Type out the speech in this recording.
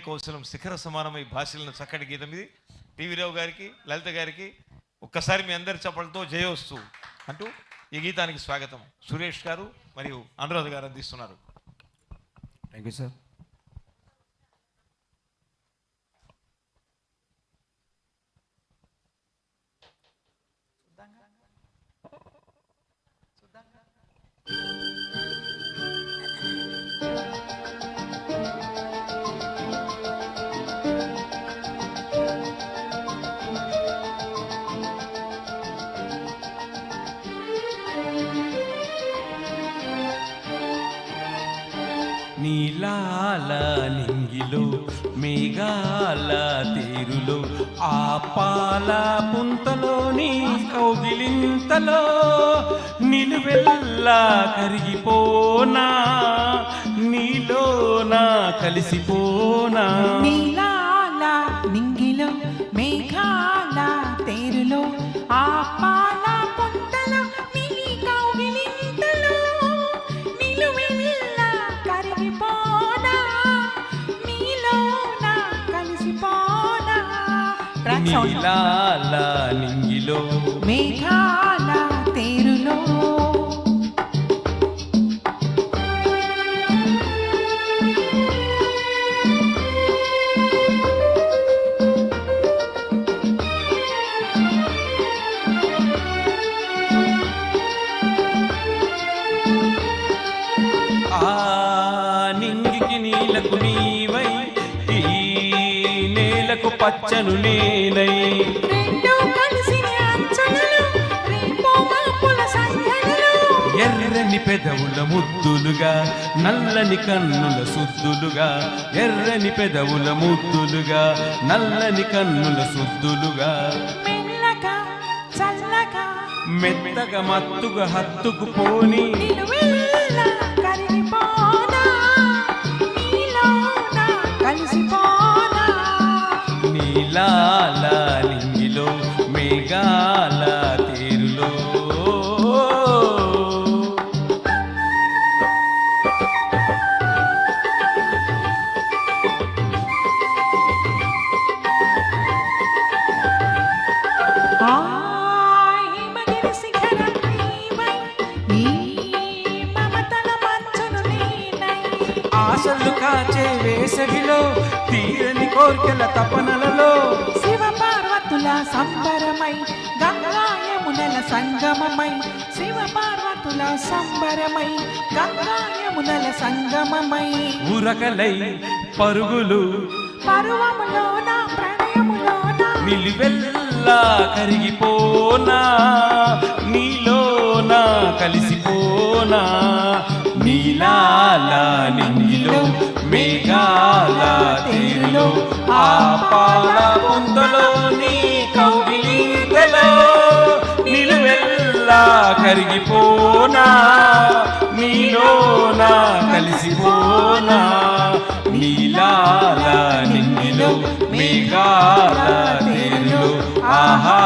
కౌశలం శిఖర సమానమై భాషలను చక్కటి గీతం ఇది. టీవీ రావు గారికి, లలిత గారికి ఒక్కసారి మీ అందరి చప్పలతో జయోస్తు అంటూ ఈ గీతానికి స్వాగతం సురేష్ గారు మరియు అనురాధ గారు అందిస్తున్నారు. Thank you sir. నీలాల నింగిలో మేఘాల తీరులో ఆ పాల పుంతలోని కౌగిలింతలో నిలువెల్లా కరిగిపోనా నీలోనా కలిసిపోనా. నీలాల నింగిలో మేఘాల తీరులో ఆ పాల పుంతలో నీ కౌగిలింతలో నిలువెల్లా కరిగిపోనా నీలోనా కలిసిపోనా. నీలాల నింగిలో మేఘాల తీరులో నింగికి నీలకు నీవై ఈ నేలకు పచ్చను నేనై రెండు కలిసిన అంచులలో రేపో మాపుల సంధ్యలలో ఎర్రని పెదవుల ముద్దులుగా నల్లని కన్నుల సుద్దులుగా ఎర్రని పెదవుల ముద్దులుగా నల్లని కన్నుల సుద్దులుగా మెల్లగా చల్లగా మెత్తగా మత్తుగా హత్తుకు పోని నిలువెల్లా కరిగిపోనా నీలోనా కలిసిపోనా. నీలాల నింగిలో మేఘాల తీరులో. హిమగిరి శిఖరం నీవై ఈ మమతల మంచును నేనై ఆశలు కాచే వేసవిలో తీరని కోర్కెల తపనలలో శివ పార్వతుల సంబరమై గంగా యమునల సంగమమై శివ పార్వతుల సంబరమై గంగా యమునల సంగమమై ఉరకలై పరుగులు పరువములోన ప్రణయములోన నిలువెల్లా కరిగిపోనా నీలోనా కలిసిపోనా. నీలాల నింగిలో మేఘాల తీరులో ఆ పాల పుంతలోని కౌగిలింతలో నిలువెల్లా కరిగిపోనా నీలోనా కలిసిపోనా. నీలాల నింగిలో మేఘాల తీరులో ఆహా